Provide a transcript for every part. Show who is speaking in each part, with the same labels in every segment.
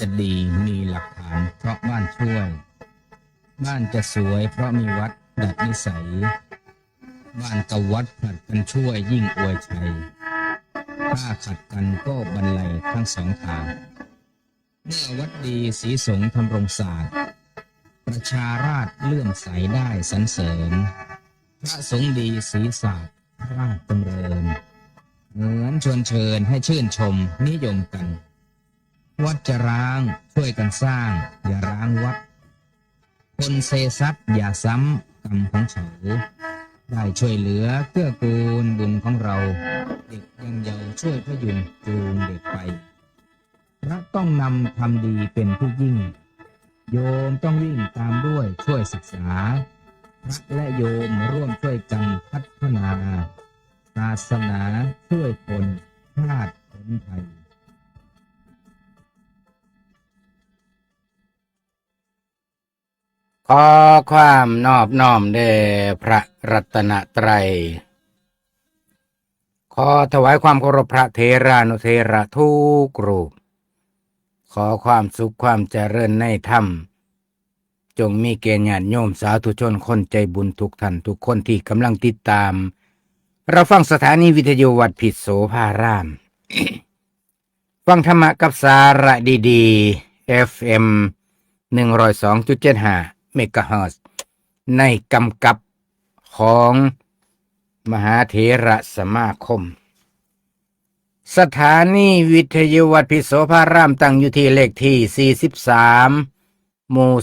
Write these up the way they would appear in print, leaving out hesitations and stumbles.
Speaker 1: จะดีมีหลักฐานเพราะบ้านช่วยบ้านจะสวยเพราะมีวัดดัดนิสัยบ้านกับวัดผลัดกันช่วยยิ่งอวยชัยถ้าขัดกันก็บรรลัยทั้งสองทางเมื่อวัดดีศรีสงฆ์ทำรงศาสตร์ประชาราษฎร์เลื่อมใสได้สรรเสริญพระสงฆ์ดีศรีศาสตร์ราชจำเริญเหมือนชวนเชิญให้ชื่นชมนิยมกันวัดจะร้างช่วยกันสร้างอย่าร้างวัดคนเซซัดอย่าซ้ำกรรมของเขาได้ช่วยเหลือเกื้อกูลบุญของเราเด็กยังเยาว์ช่วยพยุงจูงเด็กไปพระต้องนำทำดีเป็นผู้ยิ่งโยมต้องวิ่งตามด้วยช่วยศึกษาพระและโยมร่วมช่วยกันพัฒนาศาสนาช่วยคนชาติคนไทย
Speaker 2: ขอความนอบน้อมแด่พระรัตนตรัยขอถวายความเคารพพระเถรานุเถระทุกรูปขอความสุขความเจริญในธรรมจงมีแก่ญาติโยมสาธุชนคนใจบุญทุกท่านทุกคนที่กำลังติดตามเราฟังสถานีวิทยุวัดผิดโสภาราม ฟังธรรมะกับสาระดีๆ FM 102.75 เมกะเฮิรตซ์ในกำกับของมหาเถระสมาคมสถานีวิทยุวัดพิโสภารามตั้งอยู่ที่เลขที่43หมู่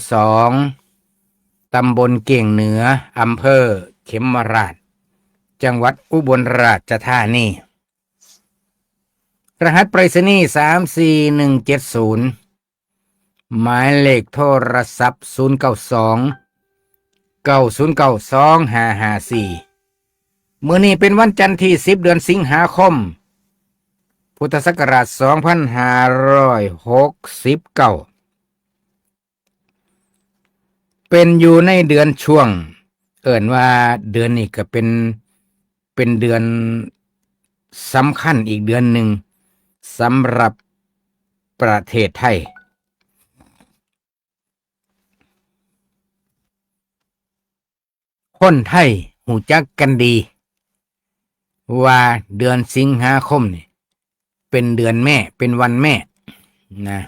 Speaker 2: 2ตำบลเก่งเหนืออำเภอเขมราชจังหวัดอุบลราชธานีรหัสไปรษณีย์34170หมายเลขโทรศัพท์0929092554มื้อนี้เป็นวันจันทร์ที่10เดือนสิงหาคมพุทธศักราช2569เป็นอยู่ในเดือนช่วงเอิ้นว่าเดือนนี้ก็เป็นเดือนสำคัญอีกเดือนหนึ่งสำหรับประเทศไทยคนไทยหูจักกันดีว่าเดือนสิงหาคมนี่เป็นเดือนแม่เป็นวันแม่นะ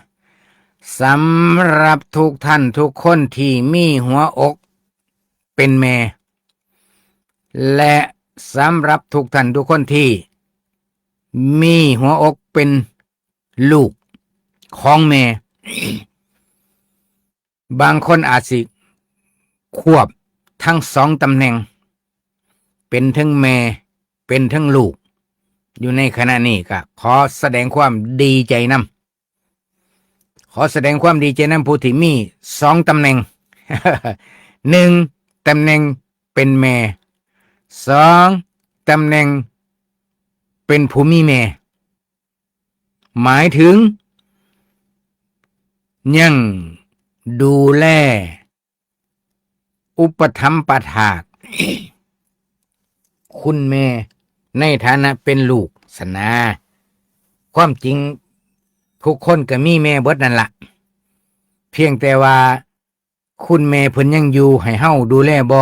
Speaker 2: สำหรับทุกท่านทุกคนที่มีหัวอกเป็นแม่และสำหรับทุกท่านทุกคนที่มีหัวอกเป็นลูกของแม่ บางคนอาจสิควบทั้งสองตำแหน่งเป็นทั้งแม่เป็นทั้งลูกอยู่ในขณะนี้ก็ขอแสดงความดีใจนำผู้ที่มีสองตำแหน่ง หนึ่งตำแหน่งเป็นแม่สองตำแหน่งเป็นผู้มีแม่หมายถึงยังดูแลอุปถัมภ์ประทาก คุณแม่ในฐานะเป็นลูกสนาความจริงทุกคนก็มีแม่เบิดนั่นละเพียงแต่ว่าคุณแม่เพิ่นยังอยู่ให้เฮาดูแลบ่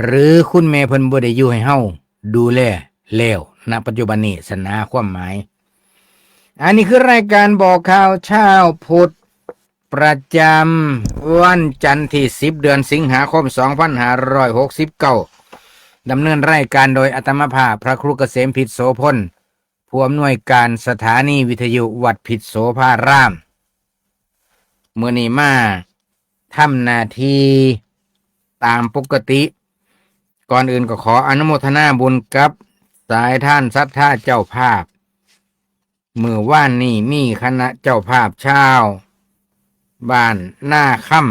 Speaker 2: หรือคุณแม่เพิ่นบ่ได้อยู่ให้เฮาดูแลแล้วณปัจจุบันนี้สนาความหมายอันนี้คือรายการบอกข่าวเช้าพุธประจำวันจันทร์ที่10เดือนสิงหาคม2569ดำเนินรายการโดยอาตมาภาพพระครูเกษมพิษโสพลผู้อำนวยการสถานีวิทยุวัดพิษโสภารามมื้อนี้มาทำหน้าที่ตามปกติก่อนอื่นก็ขออนุโมทนาบุญกับสายท่านศรัทธาเจ้าภาพมื้อวานนี้มีคณะเจ้าภาพชาวบ้านหน้าค่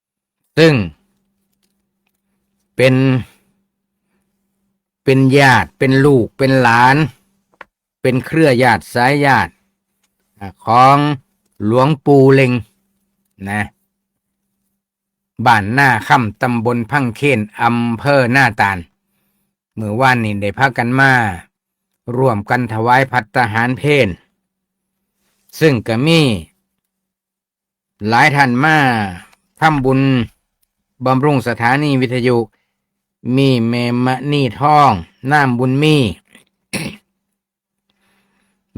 Speaker 2: ำซึ่งเป็นญาติเป็นลูกเป็นหลานเป็นเครือญาติสายญาติของหลวงปู่เล็งนะบ้านหน้าค่ำตำบลพังเคนอำเภอหน้าตาลเมื่อวานนี้ได้พากันมาร่วมกันถวายภัตตาหารเพล ซึ่งก็มีหลายท่านมาทำบุญบำรุงสถานีวิทยุ มีแม่มะนี่ทองน้ำบุญมี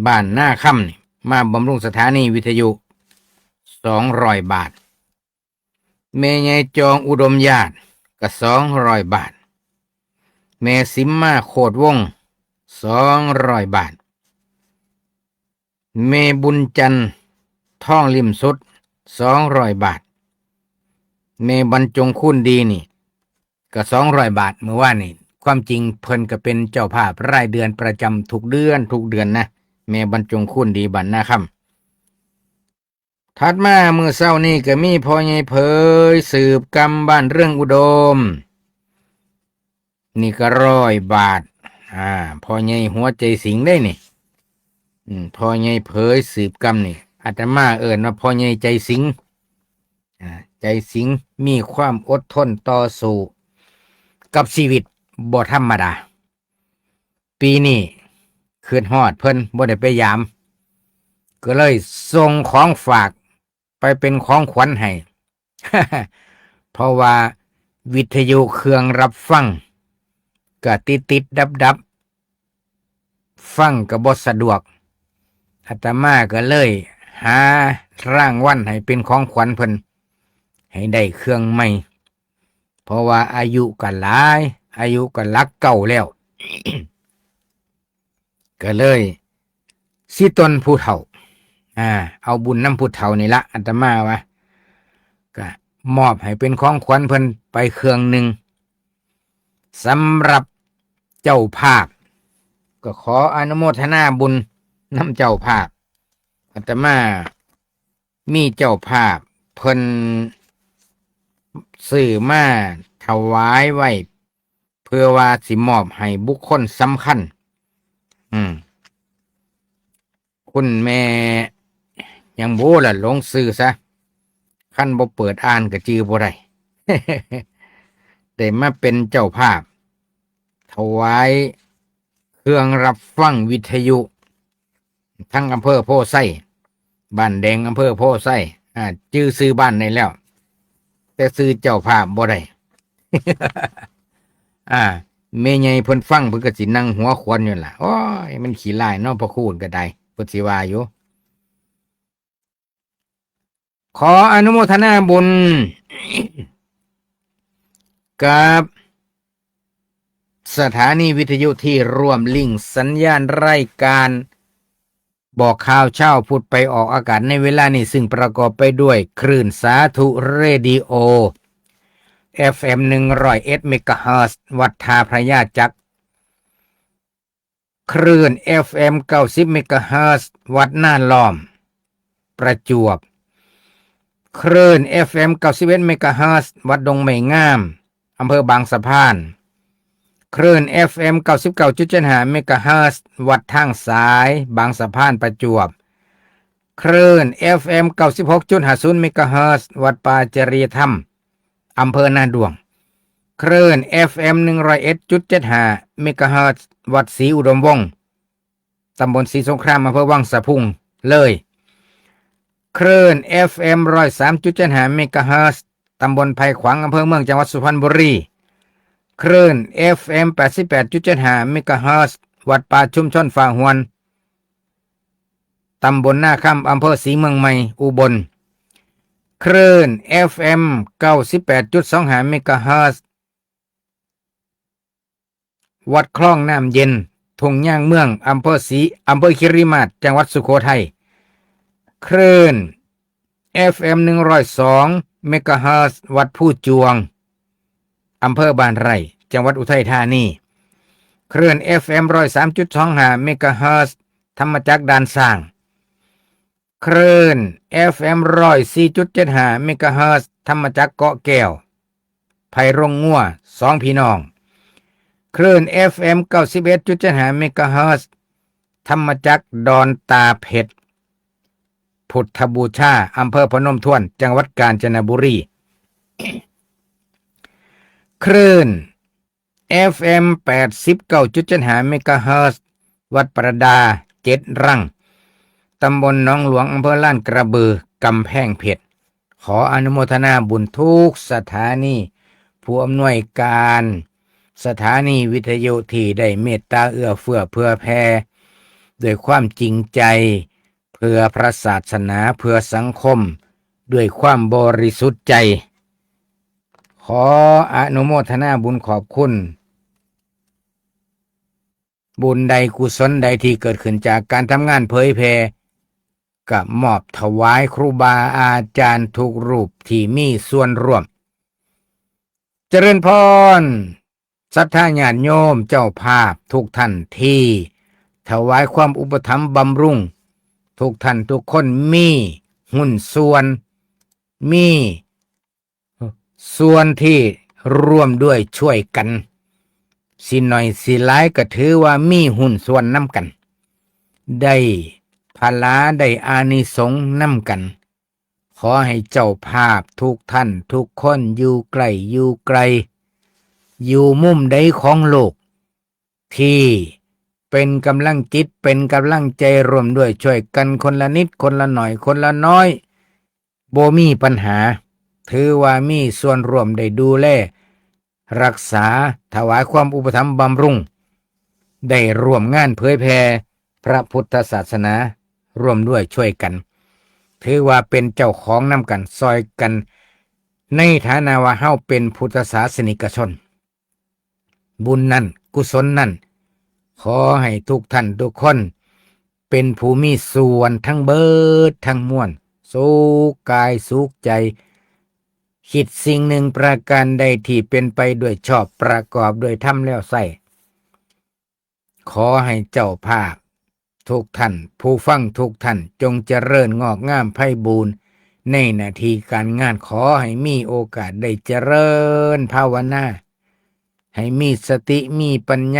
Speaker 2: บ้านหน้าค่ำนี่มาบำรุงสถานีวิทยุ200 บาทแม่ใหญ่จองอุดมญาติก็200 บาทแม่สิมมาโคดวง200 บาทแม่บุญจันทร์ท่องริมสุด200 บาทแม่บรรจงคุณดีนี่ก็200 บาทเมื่อวานนี่ความจริงเพิ่นก็เป็นเจ้าภาพรายเดือนประจำทุกเดือนนะแม่บรรจงคุณดีบันนาคำถัดมาเมื่อเช้านี้ก็มีพ่อใหญ่เผยสืบกรรมบ้านเรื่องอุดมนี่ก็100 บาทพ่อใหญ่หัวใจสิงได้นี่พ่อใหญ่เผยสืบกรรมนี่อาตมาเอิ้นว่าพ่อใหญ่ใจสิงใจสิงมีความอดทนต่อสู้กับชีวิตบ่ธรรมดาปีนี้คืนฮอดเพิ่นบ่ได้ไปยามก็เลยส่งของฝากไปเป็นของขวัญให้ เพราะว่าวิทยุเครื่องรับฟังก็ติดดับฟังก็บ่สะดวกอาตมาก็เลยหารางวัลให้เป็นของขวัญเพิ่นให้ได้เครื่องใหม่เพราะว่าอายุก็หลายอายุก็หลักเก่าแล้ว ก็เลยสิตนผู้เฒ่าเอาบุญน้ำผู้เฒ่านี่ละอาตมาว่าก็มอบให้เป็นของขวัญเพิ่นไปเครื่องหนึ่งสำหรับเจ้าภาพก็ขออนุโมทนาบุญน้ำเจ้าภาพอาตมามีเจ้าภาพเพิ่นซื้อมาถวายไว้เพื่อว่าสิมอบให้บุคคลสำคัญคุณแม่ยังโบล่ะลงซื้อซะขั้นบ่เปิดอ่านก็จือบ่ได้ แต่มาเป็นเจ้าภาพถวายเครื่องรับฟังวิทยุทั้งอำเภอโพไซบ้านแดงอำเภอโพไซจื้อซื้อบ้านในแล้วแต่ซื้อเจ้าภาพบ่ได้ แม่ใหญ่เพิ่นฟังเพิ่นก็สินั่งหัวขวนอยู่ล่ะโอ้ยมันขี้ลายเนาะพระคูณก็ได้เพิ่นสิว่าอยู่ขออนุโมทนาบุญ กับสถานีวิทยุที่ร่วมลิงก์สัญญาณรายการบอกข่าวเช้าพูดไปออกอากาศในเวลานี้ซึ่งประกอบไปด้วยคลื่นสาธุเรดิโอ FM 101 เมกะเฮิรตซ์วัดท่าพระยาจักรคลื่น FM 90 เมกะเฮิรตซ์วัดน่านล้อมประจวบคลื่น FM 91 เมกะเฮิรตซ์วัดดงไม้งามอำเภอบางสะพานคลื่น FM 99.75 เมกะเฮิรตซ์วัดทางสายบางสะพานประจวบคลื่น FM 96.50 เมกะเฮิรตซ์วัดป่าจริยธรรมอำเภอนาดวงคลื่น FM 101.75 เมกะเฮิรตซ์วัดศรีอุดมวงศ์ตำบลศรีสงครามอำเภอวังสะพุงเลยคลื่น FM 103.75 เมกะเฮิรตซ์ตำบลไผ่ขวางอำเภอเมืองจังหวัดสุพรรณบุรีคลื่น FM 88.75 เมกะเฮิรตซ์วัดป่าชุมชนฝ่าหวนตำบลหน้าค่ำอำเภอศรีเมืองใหม่อุบลคลื่น FM 98.25 เมกะเฮิรตซ์วัดคลองน้ำเย็นทุ่งย่างเมืองอำเภอคิริมาศจังหวัดสุโขทัยคลื่น FM 102 เมกะเฮิรตซ์วัดผู้จวงอำเภอบ้านไร่จังหวัดอุทัยธานีคลื่น FM 103.25 เมกะเฮิรตซ์ธรรมจักรด่านสร้างคลื่น FM 104.75 เมกะเฮิรตซ์ธรรมจักรเกาะแก้วไผ่รงงัวสองพี่น้องคลื่น FM 91.75 เมกะเฮิรตซ์ธรรมจักรดอนตาเพชรพุทธบูชาอำเภอพนมทวนจังหวัดกาญจนบุรี คลื่น FM 89.75 เมกะเฮิรตซ์วัดประดา7รัง ตำบลหนองหลวงอำเภอลาดกระบือกำแพงเพชรขออนุโมทนาบุญทุกสถานีผู้อำนวยการสถานีวิทยุที่ได้เมตตาเอื้อเฟื้อเผื่อแผ่ด้วยความจริงใจเพื่อพระศาสนาเพื่อสังคมด้วยความบริสุทธิ์ใจขออนุโมทนาบุญขอบคุณบุญใดกุศลใดที่เกิดขึ้นจากการทำงานเผยแผ่กับมอบถวายครูบาอาจารย์ทุกรูปที่มีส่วนร่วมเจริญพรศรัทธาญาติโยมเจ้าภาพทุกท่านที่ถวายความอุปถัมภ์บำรุงทุกท่านทุกคนมีหุ้นส่วนมีส่วนที่ร่วมด้วยช่วยกันสิหน่อยสิหลายก็ถือว่ามีหุ้นส่วนน้ำกันได้พลาได้อานิสงส์น้ำกันขอให้เจ้าภาพทุกท่านทุกคนอยู่ไกลอยู่ไกลอยู่มุมใดของโลกที่เป็นกำลังจิตเป็นกำลังใจรวมด้วยช่วยกันคนละนิดคนละหน่อยคนละน้อยบ่มีปัญหาถือว่ามีส่วนร่วมได้ดูแลรักษาถวายความอุปถัมภ์บำรุงได้ร่วมงานเผยแผ่พระพุทธศาสนาร่วมด้วยช่วยกันถือว่าเป็นเจ้าของนำกันซอยกันในฐานะว่าเฮาเป็นพุทธศาสนิกชนบุญนั่นกุศลนั่นขอให้ทุกท่านทุกคนเป็นผู้มีส่วนทั้งเบิดทั้งมวลสุขกายสุขใจคิดสิ่งหนึ่งประการใดที่เป็นไปด้วยชอบประกอบด้วยธรรมแล้วใส่ขอให้เจ้าภาพทุกท่านผู้ฟังทุกท่านจงเจริญงอกงามไพบูรณ์ในหน้าที่การงานขอให้มีโอกาสได้เจริญภาวนาให้มีสติมีปัญญ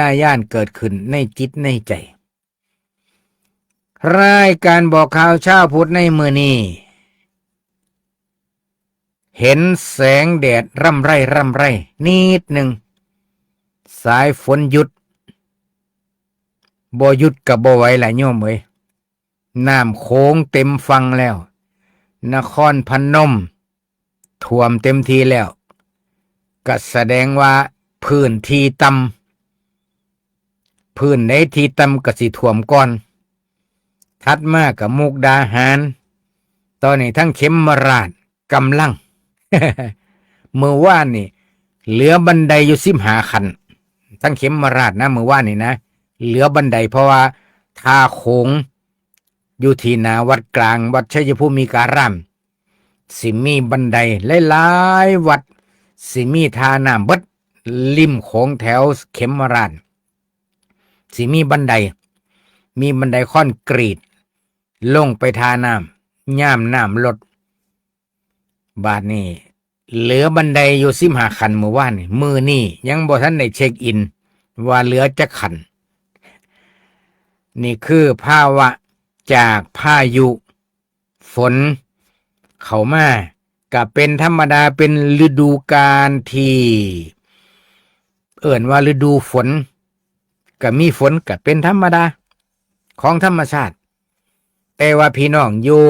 Speaker 2: าญาณเกิดขึ้นในจิตในใจรายการบอกข่าวเช้าพุธในมื้อนี้เห็นแสงแดดร่ำไรนิดหนึ่งสายฝนหยุดบ่หยุดกับบ่ไหวล่ะโยมเอ้ยน้ำโขงเต็มฝั่งแล้วนครพนมท่วมเต็มทีแล้วก็แสดงว่าพื้นที่ต่ำพื้นในที่ต่ำก็สิท่วมก่อนถัดมากับมุกดาหารตอนนี้ทั้งเข็มราชกำลัง เมื่อวานนี่เหลือบันไดอยู่15ขั้นทั้งเข็มราชนะเมื่อวานนี่นะเหลือบันไดเพราะว่าท่าโขงอยู่ที่หน้าวัดกลางวัดชัยภูมิการามสิมีบันไดหลายๆวัดสิมีท่าน้ำเบิดริมโขงแถวเข็มราชสิมีบันไดคอนกรีตลงไปท่าน้ำย่ามน้ำลดบาดนี้เหลือบันไดอยู่15ขั้นเมื่อวานนี่มื้อนี้ยังบ่ทันได้เช็คอินว่าเหลือจักขั้นนี่คือภาวะจากพายุฝนเข้ามาก็เป็นธรรมดาเป็นฤดูกาลที่เอิ่นว่าฤดูฝนก็มีฝนก็เป็นธรรมดาของธรรมชาติแต่ว่าพี่น้องอยู่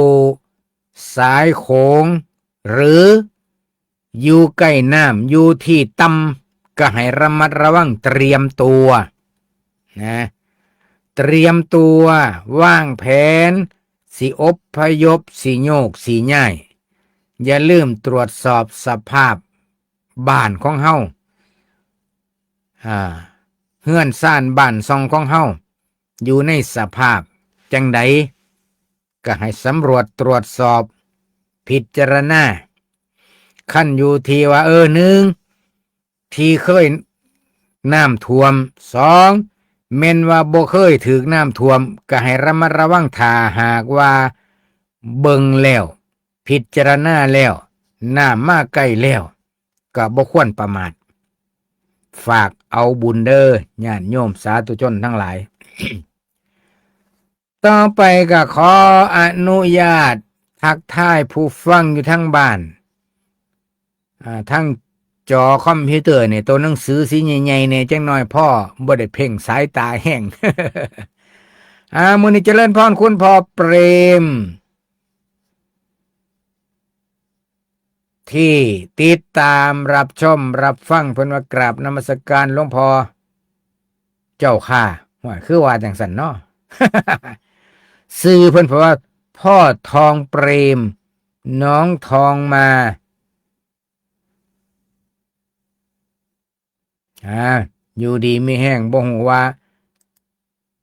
Speaker 2: สายโขงหรืออยู่ใกล้น้ำอยู่ที่ต่ำก็ให้ระมัดระวังเตรียมตัวนะเตรียมตัววางแผนสิอพยพสิโยกสิย้ายอย่าลืมตรวจสอบสภาพบ้านของเฮาเฮือนซ่านบ้านซองของเฮาอยู่ในสภาพจังใดก็ให้สำรวจตรวจสอบพิจารณาขั้นอยู่ที่ว่าหนึ่งที่เคยน้ำท่วมสองแม่นว่าบ่เคยถูกน้ำท่วมก็ให้ระมัดระวังถ้าหากว่าเบิ่งแล้วพิจารณาแล้วน้ำมาใกล้แล้วก็บ่ควรประมาทฝากเอาบุญเด้อญาติโยมสาธุชนทั้งหลาย ต่อไปก็ขออนุญาตทักทายผู้ฟังอยู่ทั้งบ้านทั้งจอคอมพิวเตอร์เนี่ยตัวหนังสือสีใหญ่ๆเนี่ยจังน้อยพ่อบ่ได้เพ่งสายตาแห้ง มื้อนี้เจริญพรคุณพ่อเปรมที่ติดตามรับชมรับฟังเพิ่นว่ากราบนมัสการหลวงพ่อเจ้าค่ะว่าคือว่าจังซั่นเนาะ ชื่อเพิ่นเพราะว่าพ่อทองเปรมน้องทองมาอยู่ดีไม่แห้งบ่ฮู้ว่า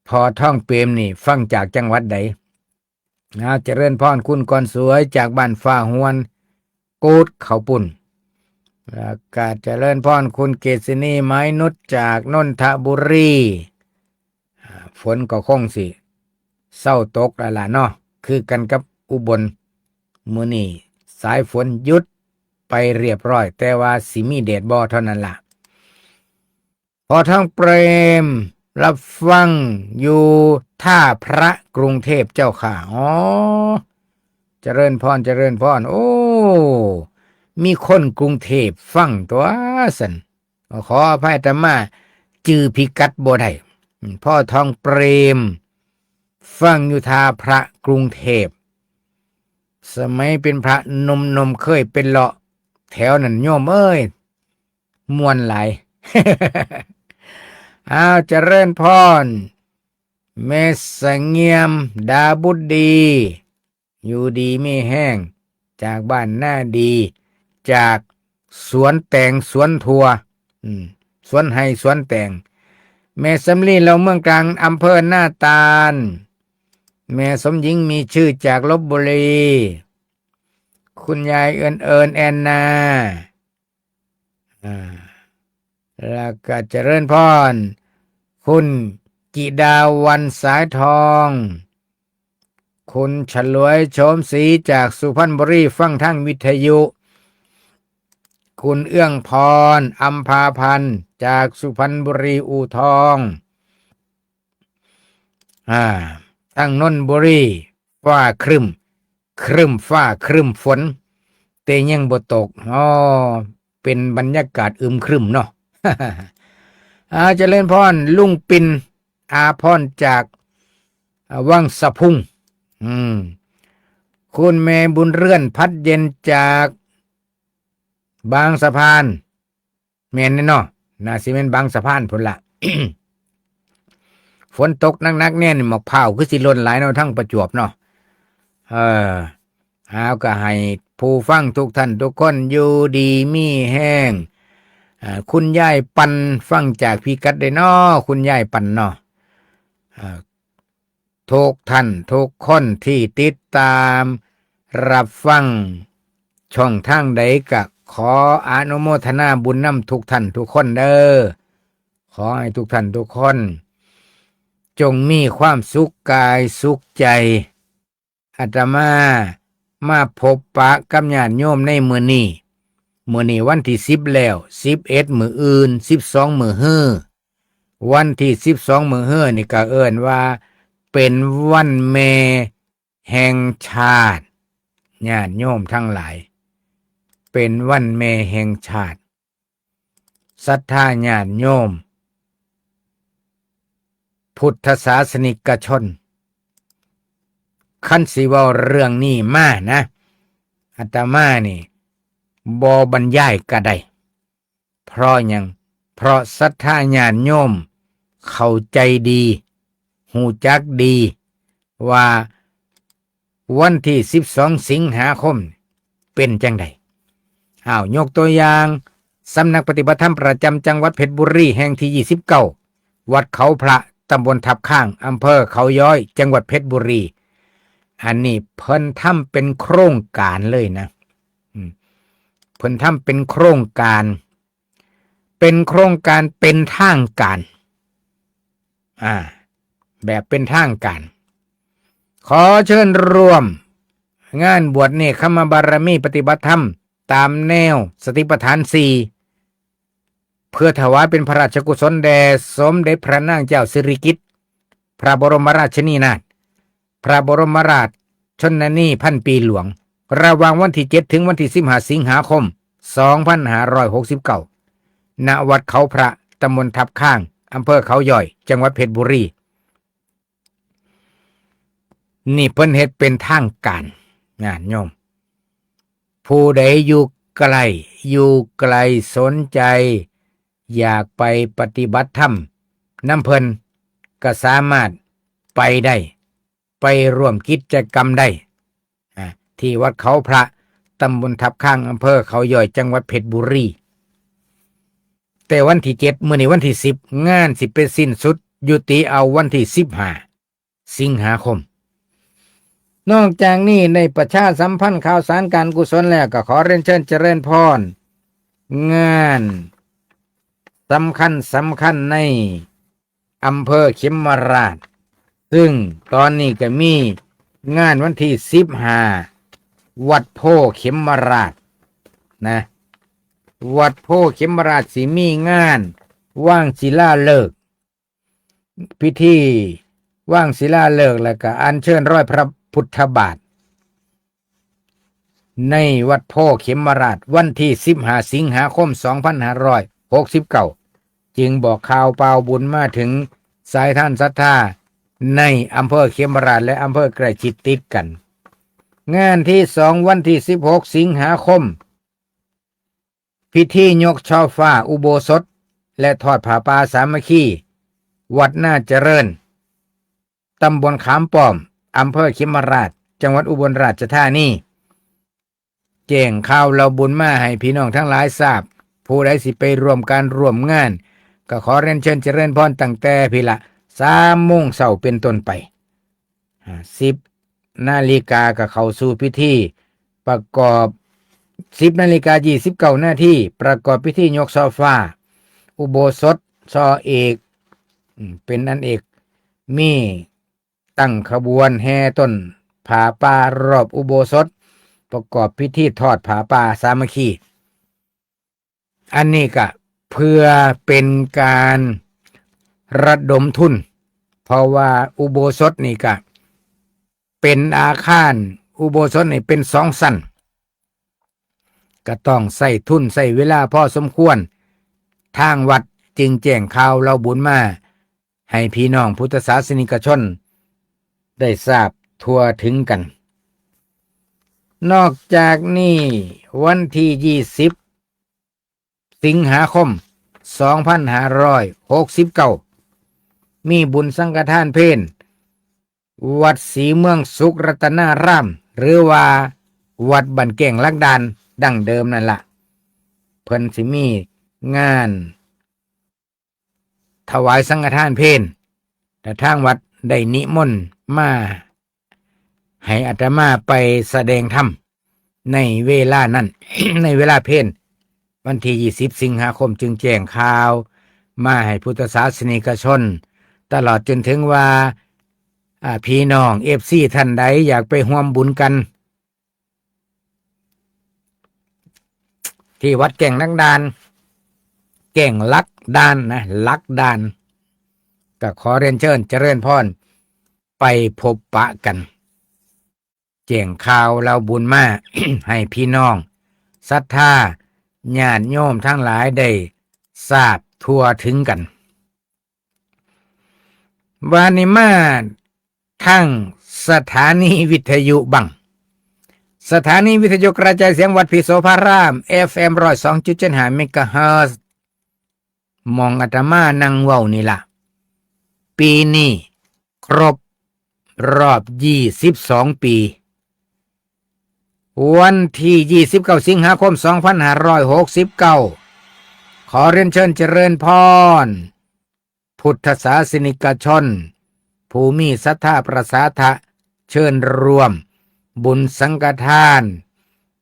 Speaker 2: พ่อทองเปรมนี่ฟังจากจังหวัดใดเจริญพรคุณก่อนสวยจากบ้านฟ้าหวนกูดเขาปุ่นแล้วก็เจริญพรคุณเกษณีไม้นุชจากนนทบุรีฝนก็คงสิเศร้าตกแล้วล่ะเนาะคือกันกับอุบลมื้อนี้สายฝนหยุดไปเรียบร้อยแต่ว่าสิมีแดดบ่เท่านั้นล่ะพอทองเปรมรับฟังอยู่ท่าพระกรุงเทพเจ้าค่ะเจริญพรเจริญพรโอ้มีคนกรุงเทพฟังตัวสันขออภัยแต่มาจื้อพิกัดบ่ได้พ่อทองเปรมฟังอยู่ท่าพระกรุงเทพสมัยเป็นพระนมเคยเป็นเลาะแถวนั้นโยมเอ้ยมวนหลาย เจริญพรเมสเงียมดาบุตรดีอยู่ดีไม่แห้งจากบ้านหน้าดีจากสวนแตงสวนทัวสวนไห้สวนแตงแม่สำลีเราเมืองกลางอำเภอหน้าตาลแม่สมหญิงมีชื่อจากลพบุรีคุณยายเอิญแอนนาแล้วก็เจริญพรคุณกิดาวันสายทองคุณฉลวยโฉมศรีจากสุพรรณบุรีฟังทางวิทยุคุณเอื้องพรอัมพาพันธ์จากสุพรรณบุรีอู่ทองทางนนทบุรีฟ้าครึมฟ้าครึมฝนแต่ยังบ่ตกเป็นบรรยากาศอึมครึมเนาะ เจริญพรลุงปินอาพรจากวังสะพุงคุณแม่บุญเรื่อนพัดเย็นจากบางสะพานแม่นเนาะน่าสิแม่นบางสะพานพุ่นละ ฝนตกหนักๆแน่นี่หมอกพร้าวคือสิล้นหลายเนาะทั้งประจวบเนาะก็ให้ผู้ฟังทุกท่านทุกคนอยู่ดีมีแห้งคุณยายปันฟังจากพี่กัดได้น้อคุณยายปันเนาะทุกท่านทุกคนที่ติดตามรับฟังช่องทางใดก็ขออนุโมทนาบุญนำทุกท่านทุกคนเด้อขอให้ทุกท่านทุกคนจงมีความสุขกายสุขใจอาตมาพบปะกับญาติโยมในมื้อนี้วันที่10แล้ว11มื้ออื่น12มื้อฮื้อวันที่12มื้อฮื้อนี่ก็เอิ้นว่าเป็นวันแม่แห่งชาติญาติโยมทั้งหลายเป็นวันแม่แห่งชาติศรัทธาญาติโยมพุทธศาสนิกชนคันสิเว้าเรื่องนี้มานะอาตมานี่บ่บรรยายก็ได้เพราะหยังเพราะศรัทธาญาติโยมเข้าใจดีหูจักดีว่าวันที่12สิงหาคมเป็นจังไดยกตัวอย่างสำนักปฏิบัติธรรมประจำจังหวัดเพชรบุรีแห่งที่29วัดเขาพระตำบลทับข้างอำเภอเขาย้อยจังหวัดเพชรบุรีอันนี้เพิ่นทำเป็นโครงการเลยนะเพิ่นทำเป็นโครงการเป็นทางการแบบเป็นทางการขอเชิญร่วมงานบวชเนกขมบารมีปฏิบัติธรรมตามแนวสติปัฏฐาน4เพื่อถวายเป็นพระราชกุศลแด่สมเด็จพระนางเจ้าสิริกิติ์พระบรมราชินีนาถพระบรมราชชนนีพันปีหลวงระหว่างวันที่7ถึงวันที่15สิงหาคม2569ณวัดเขาพระตำบลทับข้างอำเภอเขาย่อยจังหวัดเพชรบุรี นี่เพิ่นเฮ็ดเป็นทางการงานโยมผู้ใดอยู่ไกลสนใจอยากไปปฏิบัติธรรมน้ำเพิ่นก็สามารถไปได้ไปร่วมกิจกรรมได้ที่วัดเขาพระตำบลทับข้างอำเภอเขาย่อยจังหวัดเพชรบุรีแต่วันที่7มื้อนี้วันที่10งานสิไปสิ้นสุดยุติเอาวันที่15สิงหาคมนอกจากนี้ในประชาสัมพันธ์ข่าวสารการกุศลแล้วก็ขอเรียนเชิญเจริญพรงานสำคัญในอำเภอเขมราชซึ่งตอนนี้ก็มีงานวันที่15วัดโพเขมราชนะวัดโพเขมราชสิมีงานว่างศิลาฤกษ์พิธีว่างศิลาฤกษ์แล้วก็อัญเชิญร้อยพระพุทธบาทในวัดโพเขมราชวันที่15สิงหาคม2569จึงบอกข่าวเปล่าบุญมาถึงสายท่านศรัทธาในอำเภอเขมราชและอำเภอใกล้ชิดติดกันงานที่2วันที่16สิงหาคมพิธียกช่อฟ้าอุโบสถและทอดผ้าป่าสามัคคีวัดนาเจริญตำบลขามป้อมอำเภอเขมราชจังหวัดอุบลราชธานีแจ้งข่าวเราบุญมาให้พี่น้องทั้งหลายทราบผู้ใดสิไปร่วมงานก็ขอเรียนเชิญเจริญพรตั้งแต่พี่ละ3 โมงเช้าเป็นต้นไป10 นาฬิกาก็เข้าสู่พิธีประกอบ10:29 นาทีประกอบพิธียกช่อฟ้าอุโบสถช่อเอกเป็นอันเอกมีตั้งขบวนแห่ต้นผาป่ารอบอุโบสถประกอบพิธีทอดผาป่าสามัคคีอันนี้ก็เพื่อเป็นการระดมทุนเพราะว่าอุโบสถนี่ก็เป็นอาคารอุโบสถนี่เป็น2 ชั้นก็ต้องใส่ทุนใส่เวลาพอสมควรทางวัดจึงแจ้งข่าวเราบุญมาให้พี่น้องพุทธศาสนิกชนได้ทราบทั่วถึงกันนอกจากนี้วันที่20สิงหาคม2569มีบุญสังฆทานเพลวัดศรีเมืองสุขรัตนารามหรือว่าวัดบันแก่งลักดานดั้งเดิมนั่นล่ะเพิ่นสิมีงานถวายสังฆทานเพลแต่ทางวัดได้นิมนต์มาให้อาตมาไปแสดงธรรมในเวลานั้น ในเวลาเพลวันที่20สิงหาคมจึงแจ้งข่าวมาให้พุทธศาสนิกชนตลอดจนถึงว่าพี่น้อง FC ท่านใดอยากไปร่วมบุญกันที่วัดแก่งลักดานแก่งลักดานนะลักดานก็ขอเรียนเชิญเจริญพรไปพบปะกันแจ้งข่าวเราบุญมา ให้พี่น้องศรัทธาญาติโยมทั้งหลายได้ทราบทั่วถึงกันวานิมาทั้งสถานีวิทยุบังสถานีวิทยุกระจายเสียงวัดพิโสภาราม FM 102.75 เมกะเฮิรตซ์มองอาตมานั่งเว้านี่ล่ะปีนี้ครบรอบ22 ปีวันที่29สิงหาคม2569ขอเรียนเชิญเจริญพรพุทธศาสนิกชนผู้มีศรัทธาประสาทะเชิญรวมบุญสังฆทาน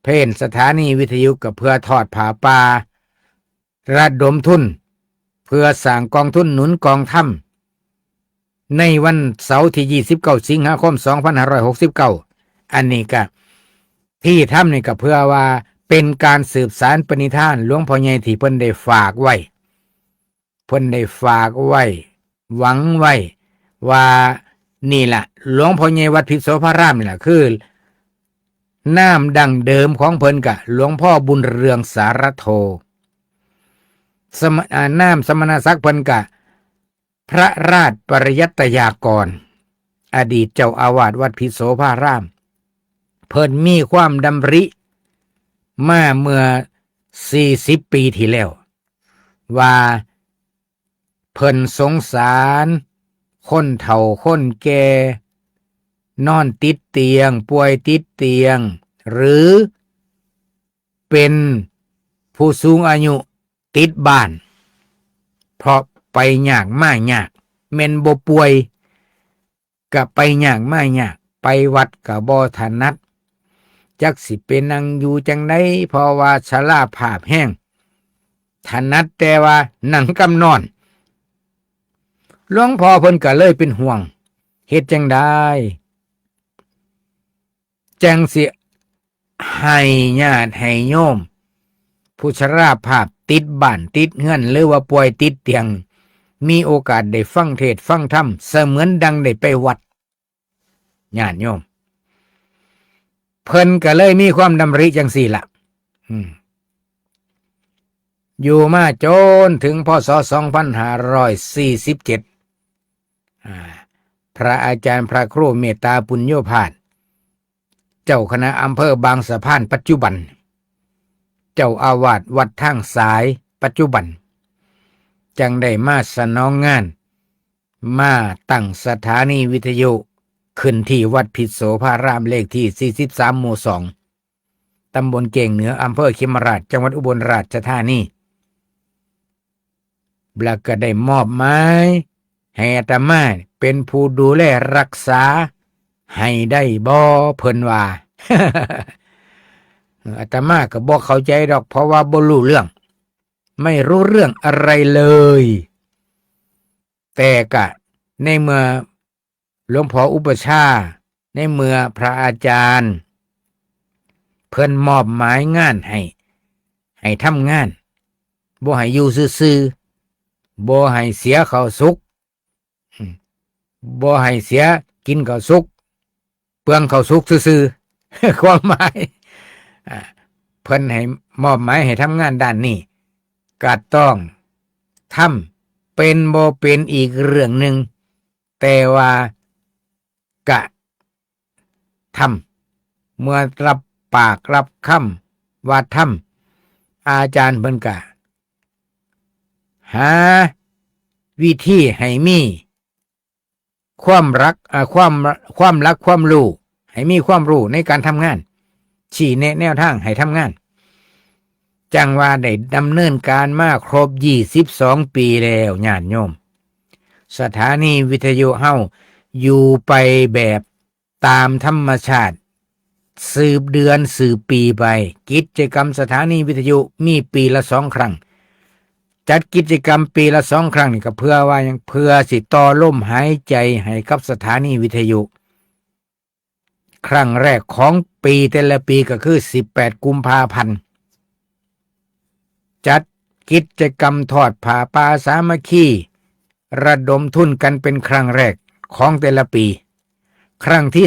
Speaker 2: เพลสถานีวิทยุกับเพื่อทอดผาป่าระดมทุนเพื่อสร้างกองทุนหนุนกองถ้ำในวันเสาร์ที่29สิงหาคม2569อันนี้ก็ที่ทำนี่ก็เพื่อว่าเป็นการสืบสานปณิธานหลวงพ่อใหญ่ที่เพิ่นได้ฝากไว้หวังไว้ว่านี่แหละหลวงพ่อใหญ่วัดพิโสภารามนี่แหละคือน้ำดังเดิมของเพิ่นกะหลวงพ่อบุญเรืองสารโทน้ำสมณศักดิ์เพิ่นกะพระราชปริยัตยากร อดีตเจ้าอาวาสวัดพิโสภารามเพิ่นมีความดำริมาเมื่อ40 ปีที่แล้วว่าเพิ่นสงสารคนเฒ่าคนแก่นอนติดเตียงป่วยติดเตียงหรือเป็นผู้สูงอายุติดบ้านเพราะไปยากมายากแม่นบ่ป่วยก็ไปยากมายากไปวัดก็บ่ถนัดจักสิเป็นนั่งอยู่จังได๋เพราะว่าชราภาพแห้งถนัดแต่ว่านั่งกำนอนหลวงพ่อเพิ่นก็เลยเป็นห่วงเฮ็ดจังได๋จังสิให้ญาติให้โยมผู้ชราภาพติดบ้านติดเฮือนหรือว่าป่วยติดเตียงมีโอกาสได้ฟังเทศน์ฟังธรรมเสมือนดังได้ไปวัดญาติโยมเพิ่นก็เลยมีความดำริจังสี่ล่ะอยู่มาจนถึงพศ2547พระอาจารย์พระครูเมตตาปุญโญภาสเจ้าคณะอำเภอบางสะพานปัจจุบันเจ้าอาวาสวัดทางสายปัจจุบันจังได้มาสนองงานมาตั้งสถานีวิทยุขึ้นที่วัดพิโสภารามเลขที่43หมู่2ตำบลเก่งเหนืออำเภอเขมราชจังหวัดอุบลราชธานีแล้วก็ได้มอบหมายให้อาตมาเป็นผู้ดูแลรักษาให้ได้บ่เพิ่นว่า อาตมาก็บ่เข้าใจดอกเพราะว่าบ่รู้เรื่องไม่รู้เรื่องอะไรเลยแต่ก็ในเมื่อหลวงพ่ออุปชาในเมื่อพระอาจารย์เพิ่นมอบหมายงานให้ทำงานบ่ให้อยู่ซื่อๆบ่ให้เสียข้าวสุกบ่ให้เสียกินข้าวสุกเปลืองข้าวสุกซื่อๆ ความหมายเพิ่นให้มอบหมายให้ทำงานด้านนี้ก็ต้องทำเป็นบ่เป็นอีกเรื่องหนึ่งแต่ว่ากะทำเมื่อรับปากรับคำว่าทำอาจารย์เพิ่นกะหาวิธีให้มีความรักความรักความรู้ให้มีความรู้ในการทำงานชี้แนะแนวทางให้ทำงานจังว่าได้ดำเนินการมาครบ22 ปีแล้วญาติโยมสถานีวิทยุเฮาอยู่ไปแบบตามธรรมชาติสืบเดือนสืบปีไปกิจกรรมสถานีวิทยุมีปีละ2 ครั้งจัดกิจกรรมปีละ2 ครั้งนี่ก็เพื่อว่ายังเพื่อสิต่อลมหายใจให้กับสถานีวิทยุครั้งแรกของปีแต่ละปีก็คือ18 กุมภาพันธ์จัดกิจกรรมทอดผ้าป่าสามัคคีระดมทุนกันเป็นครั้งแรกของแต่ละปีครั้งที่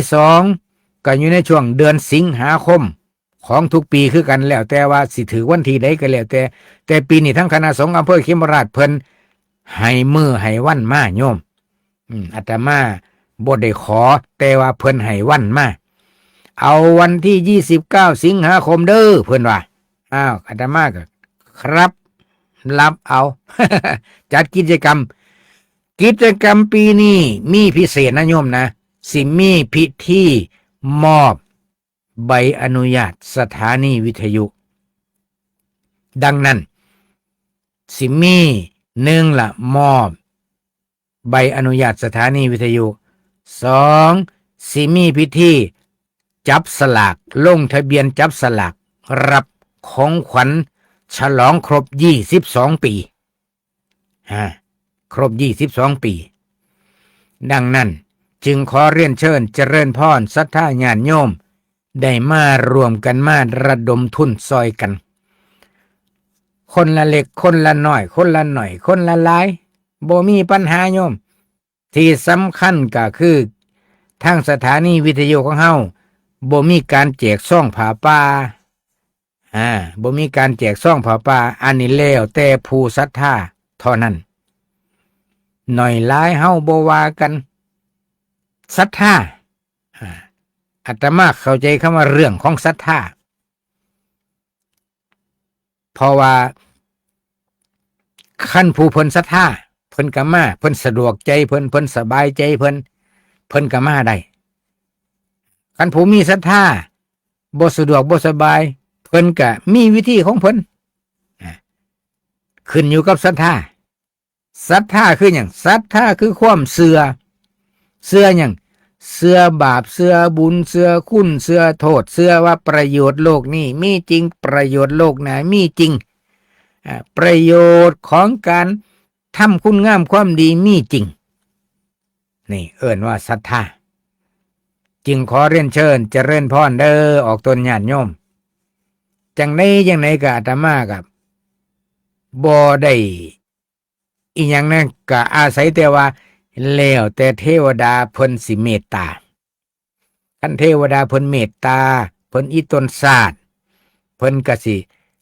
Speaker 2: 2ก็อยู่ในช่วงเดือนสิงหาคมของทุกปีคือกันแล้วแต่ว่าสิถือวันที่ใดก็แล้วแต่ปีนี้ทั้งคณะสงฆ์อำเภอเขมราชเพิ่นให้มื้อให้วันมาโยมอาตมาบ่ได้ขอแต่ว่าเพิ่นให้วันมาเอาวันที่29 สิงหาคมเด้อเพิ่นว่าอาตมาก็ครับรับเอา จัดกิจกรรมปีนี้มีพิเศษนะโยมนะสิมีพิธีมอบใบอนุญาตสถานีวิทยุดังนั้นสิมี1ละมอบใบอนุญาตสถานีวิทยุ2สิมีพิธีจับสลากลงทะเบียนจับสลากรับของขวัญฉลองครบ22 ปีครบ22 ปีดังนั้นจึงขอเรียนเชิญเจริญพรศรัทธาญาติโยมได้มารวมกันมาระดมทุนซอยกันคนละเล็กคนละน้อยคนละหน่อยคนละหลายบ่มีปัญหาโยมที่สำคัญก็คือทางสถานีวิทยุของเฮาบ่มีการแจกซองผ้าป่าบ่มีการแจกซองผ้าป่าอันนี้แล้วแต่ผู้ศรัทธาเท่านั้นหน่อยหลายเฮาบ่ว่ากัน ศรัทธาอาตมาเข้าใจคำว่าเรื่องของศรัทธาเพราะว่าขั้นผู้เพิ่นศรัทธาเพิ่นก็มาเพิ่นสะดวกใจเพิ่นสบายใจเพิ่นก็มาได้ขั้นผู้มีศรัทธาบ่สะดวกบ่สบายเพิ่นก็มีวิธีของเพิ่นขึ้นอยู่กับศรัทธาคือหยังศรัทธาคือความเชื่อหยังเชื่อบาปเชื่อบุญเชื่อคุณเชื่อโทษเชื่อว่าประโยชน์โลกนี้มีจริงประโยชน์โลกหน้ามีจริงประโยชน์ของการทำคุณงามความดีมีจริงนี่เอิ้นว่าศรัทธาจึงขอเรียนเชิญเจริญพรเด้อออกตนญาติโยมจังไดก็อาตมากับบ่ได้อีหยังนั้นก็อาศัยแต่ว่าแล้วแต่เทวดาเพิ่นสิเมตตาคันเทวดาเพิ่นเมตตาเพิ่นอีตนศาสตร์เพิ่นก็สิ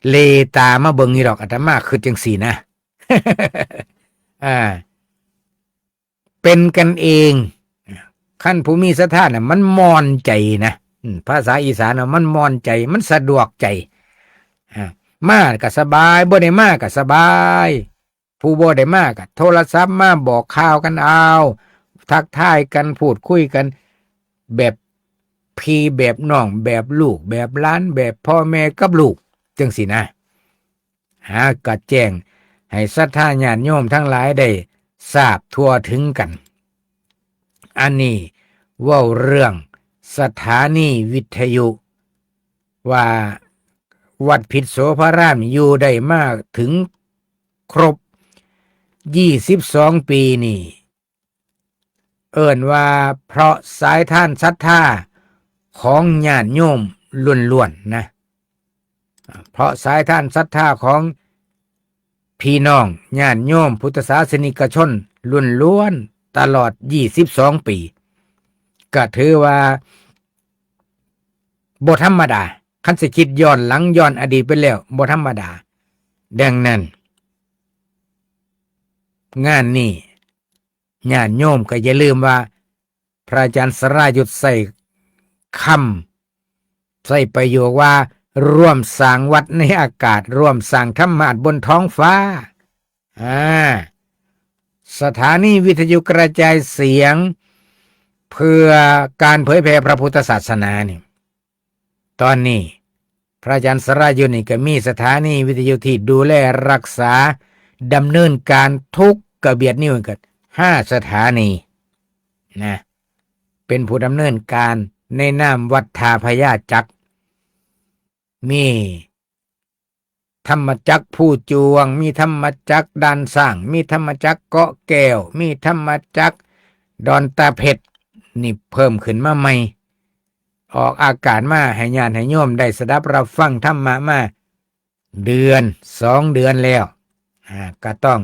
Speaker 2: เลตามาเบิ่งนี่ดอกอาตมาคือจังซี่นะ เป็นกันเองขั้นผู้มีศรัทธาน่ะมันมอนใจนะภาษาอีสานน่ะมันมอนใจมันสะดวกใจมาก็สบายบ่ได้มาก็สบายผู้บ่ได้มาก็โทรศัพท์มาบอกข่าวกันเอาทักทายกันพูดคุยกันแบบพี่แบบน้องแบบลูกแบบหลานแบบพ่อแม่กับลูกจังสินะก็แจ้งให้ศรัทธาญาติโยมทั้งหลายได้ทราบทั่วถึงกันอันนี้เว้าเรื่องสถานีวิทยุว่าวัดพิษโสภารามอยู่ได้มากถึงครบ22 ปีนี่เอิ้นว่าเพราะสายทานศรัทธาของญาติโยมล้วนๆนะเพราะสายทานศรัทธาของพี่น้องญาติโยมพุทธศาสนิกชนล้วนๆตลอด22 ปีก็ถือว่าบ่ธรรมดาคันสิคิดย้อนหลังย้อนอดีตไปแล้วบ่ธรรมดาดังนั้นงานนี้ญาติโยมก็อย่าลืมว่าพระอาจารย์สรายุทธใส่คำใส่ประโยคว่าร่วมสร้างวัดในอากาศร่วมสร้างธรรมะบนท้องฟ้าสถานีวิทยุกระจายเสียงเพื่อการเผยแผ่พระพุทธศาสนานี่ตอนนี้พระอาจารย์สรายุทธนี่ก็มีสถานีวิทยุที่ดูแลรักษาดำเนินการทุกกระเบียดนิ้วกัน5 สถานีนะเป็นผู้ดำเนินการในนามวัดท่าพญาจักรมีธรรมจักรผู้จวงมีธรรมจักรด่านสร้างมีธรรมจักรเกาะแก้วมีธรรมจักรดอนตาเพชรนี่เพิ่มขึ้นมาใหม่ออกอากาศมาให้ญาติให้โยมได้สดับรับฟังธรรมะมา2 เดือนแล้วก็ต้อง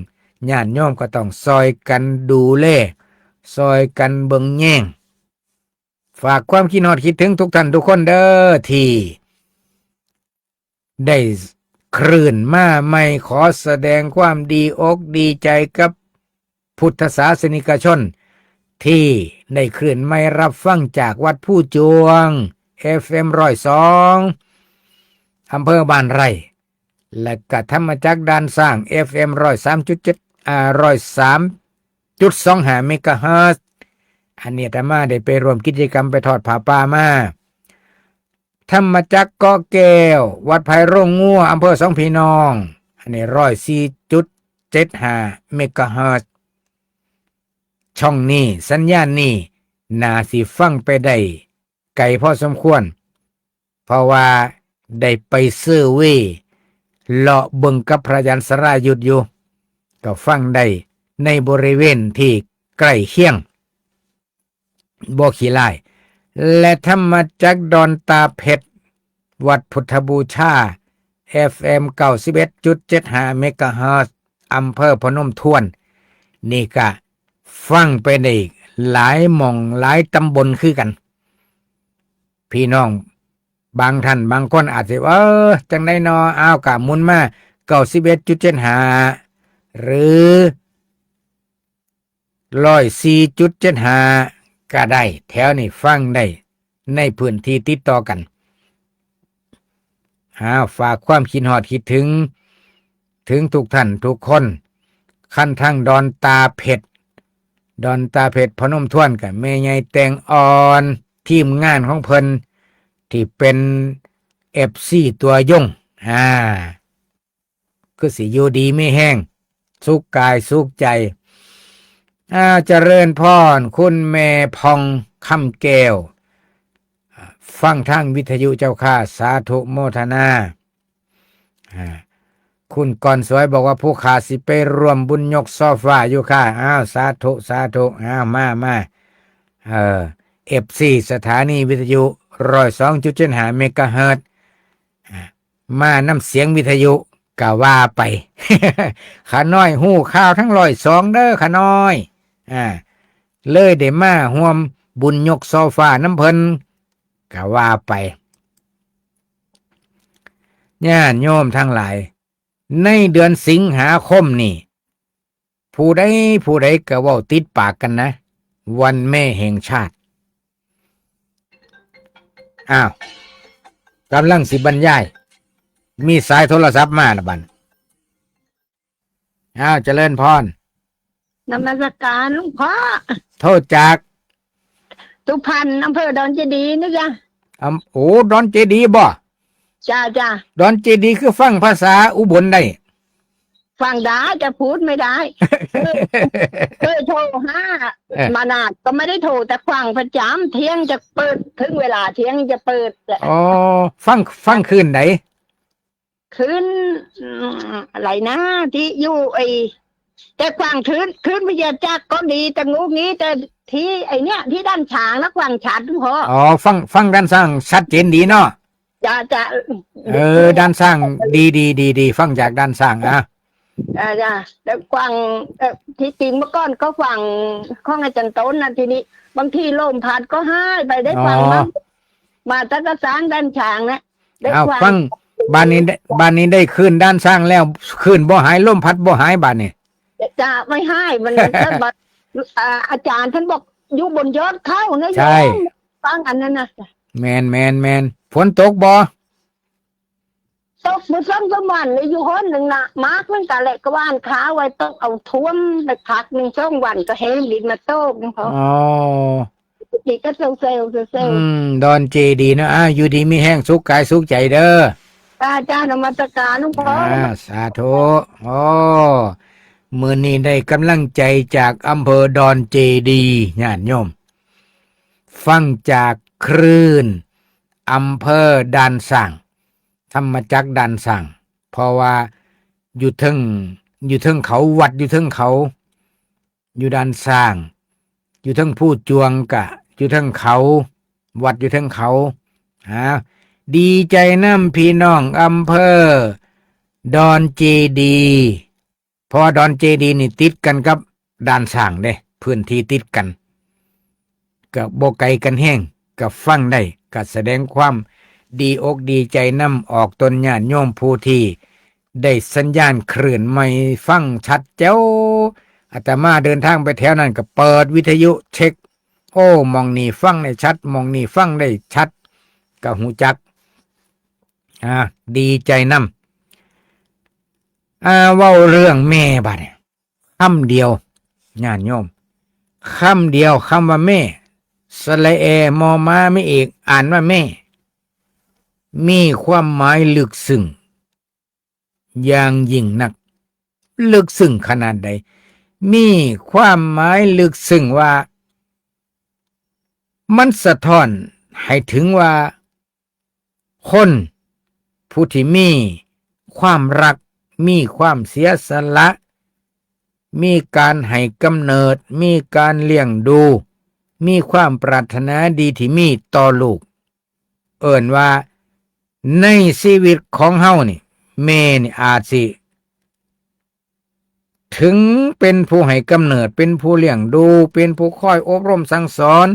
Speaker 2: ญาติโยมก็ต้องซอยกันดูแลซอยกันเบิ่งแย่งฝากความคิดฮอดคิดถึงทุกท่านทุกคนเด้อที่ได้คลื่นมาใหม่ขอแสดงความดีอกดีใจกับพุทธศาสนิกชนที่ได้คลื่นไม่รับฟังจากวัดผู้จวง FM 102อำเภอบ้านไร่และก็ธรรมจักรด่านสร้าง FM 103.7 103.25 เมกะเฮิรตซ์อันนี้อาตมาได้ไปร่วมกิจกรรมไปทอดผ้าป่ามาธรรมจักรเกาะแก้ววัดไผ่โรงงัวอำเภอสองพี่น้องอันนี้ 104.75 เมกะเฮิรตซ์ช่องนี้สัญญาณนี้น่าสิฟังไปได้ไกลพอสมควรเพราะว่าได้ไปเซอร์เวย์เลาะเบิ่งกับพระอาจารย์สรายุทธอยู่ก็ฟังได้ในบริเวณที่ใกล้เคียงบ่ขี้ลายและธรรมจักรดอนตาเพชรวัดพุทธบูชา FM 91.75 เมกะเฮิรตซ์อำเภอพนมทวนนี่ก็ฟังไปได้หลายหม่องหลายตำบลคือกันพี่น้องบางท่านบางคนอาจจะจังได้นอเอากะมุนมา91.75หรือ104.75 ก็ได้แถวนี้ฟังได้ในพื้นที่ติดต่อกันฝากความคิดฮอดคิดถึงทุกท่านทุกคนขั้นทั้งดอนตาเพชรพนมทวนกับแม่ใหญ่แตงอ่อนทีมงานของเพิ่นที่เป็นFCตัวยงคือสิอยู่ดีไม่แห้งสุขกายสุขใจเจริญพรคุณแม่พองคำแก้วฟังทางวิทยุเจ้าค่ะสาธุโมทนาคุณก่อนสวยบอกว่าผู้ขาสิไปร่วมบุญยกโซฟาอยู่ค่ะสาธุมาFC สถานีวิทยุ102.75 เมกะเฮิรตซ์มาน้ำเสียงวิทยุก็ว่าไป ขาน้อยหู้ข้าวทั้ง102เด้อขาน้อยเลยได้มาร่วมบุญยกโซฟาน้ำเพิ่นก็ว่าไปญาติโยมทั้งหลายในเดือนสิงหาคมนี่ผู้ใดก็เว้าติดปากกันนะวันแม่แห่งชาติกำลังสิบรรยายมีสายโทรศัพท์มานะบัดเจริญพร
Speaker 3: นมัสการหลวงพ่อ
Speaker 2: โทษจาก
Speaker 3: สุพรรณอำเภอดอนเจดีย์นะจ๊ะ
Speaker 2: โอ้ดอนเจดีย์บ่
Speaker 3: จ้า
Speaker 2: ดอนเจดีย์คือฟังภาษาอุบลได้
Speaker 3: ฟังได้จะพูดไม่ได้เคยโทรมานาดก็ไม่ได้โทรแต่ฟังประจำเที่ยงจะเปิดถึงเวลาเที่ยงจะเปิด
Speaker 2: ฟังคืนไหน
Speaker 3: คืนอะไรนะที่อยู่แต่ฟังคืนวิทยาจักรก็ดีแต่งูงี้แต่ที่เนี้ยที่ด้านฉางแล้วฟังชัดทุกคน
Speaker 2: ฟังด้านสร้างชัดเจนดีเนาะ
Speaker 3: จะ
Speaker 2: ด้านสร้างดีฟังจากด้านสร้าง
Speaker 3: จ้ะแต่ฟังที่จริงเมื่อก่อนก็ฟังข้องอาจารย์ต้นนะทีนี้บางทีลมพัดก็ให้ไปได้ฟังมาตั้งแต่สร้างด้านฉางนะ
Speaker 2: ได้ฟังบ้านนี้ได้คืนด้านสร้างแล้วคืนบ่หายลมพัดบ่หายบ้านนี้
Speaker 3: จะไม่ให้มันอาจารย์ท่านบอกอยู่บนยอดเข้านะ
Speaker 2: ใช่
Speaker 3: ฟังอันนั้นนะ
Speaker 2: แมนฝนตกบ่
Speaker 3: ตกมือซ้ำสมันเลยอยู่ห้องหนึ่งนะมาร์กมันกะแหลกกว่านขาไว้ต้องเอาท่วมไปพักหนึ่ง2 วันก็เห็นดินมาโตกนะเขาดีก็เซล
Speaker 2: ดอนเจดีนะอยู่ดีมีแห้งสุขกายสุขใจเด้อ
Speaker 3: อาจารย์นมัสการหลวงพ่อ
Speaker 2: สาธุมื้อนี้ได้กำลังใจจากอำเภอดอนเจดีญาติโยมฟังจากคลื่นอำเภอด่านสร้างธรรมจักรด่านสร้างเพราะว่าอยู่เทิงเขาวัดอยู่เทิงเขาอยู่ด่านสร้างอยู่เทิงผู้จวงกะอยู่เทิงเขาวัดอยู่เทิงเขาดีใจน้ำพี่น้องอำเภอดอนเจดีเพราะดอนเจดีนี่ติดกันกับด่านสร้างเด้พื้นที่ติดกันกับบ่ไกลกันแห้งกับฟังได้ก็แสดงความดีอกดีใจน้ำออกตนญาติโยมผู้ที่ได้สัญญาณคลื่นไม่ฟังชัดเจ้าอาตมาเดินทางไปแถวนั้นก็เปิดวิทยุเช็คมองนี่ฟังได้ชัดมองนี่ฟังได้ชัดก็หูจักดีใจน้ำเว้าเรื่องแม่บัดคำเดียวญาติโยมคำเดียวคำว่าแม่สระเอมอม้าไม่เอกอ่านว่าแม่มีความหมายลึกซึ้งอย่างยิ่งนักลึกซึ้งขนาดใดมีความหมายลึกซึ้งว่ามันสะท้อนให้ถึงว่าคนผู้ที่มีความรักมีความเสียสละมีการให้กำเนิดมีการเลี้ยงดูมีความปรารถนาดีที่มีต่อลูกเอิ้นว่าในชีวิตของเฮานี่แม่นี่อาจสิถึงเป็นผู้ให้กำเนิดเป็นผู้เลี้ยงดูเป็นผู้คอยอบรมสั่งสอน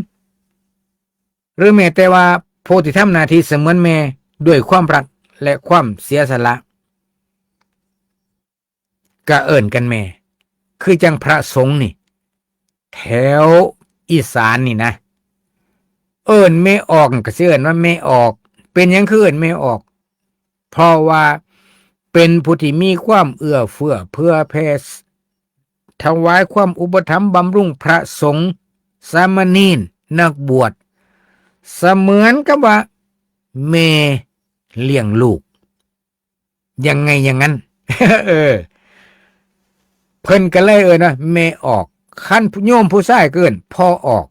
Speaker 2: หรือแม้แต่ว่าผู้ที่ทำหน้าที่เสมือนแม่ด้วยความรักและความเสียสละก็เอิ้นกันแม่คือจังพระสงฆ์นี่แถวอีสานนี่นะ อิ้นไม่ออกก็สิเอิ้นว่าไม่ออก เป็นหยังคือเอิ้นไม่ออก เพราะว่าเป็นผู้ที่มีความเอื้อเฟื้อเพื่อแผ่ถวายความอุปถัมภ์บำรุงพระสงฆ์สามเณรนักบวชเสมือนกับว่าแม่เลี้ยงลูกยังไงอย่างนั้น เออเพิ่นก็เลยว่าแม่ออกคันโยมผู้ชายเกินพ่อออก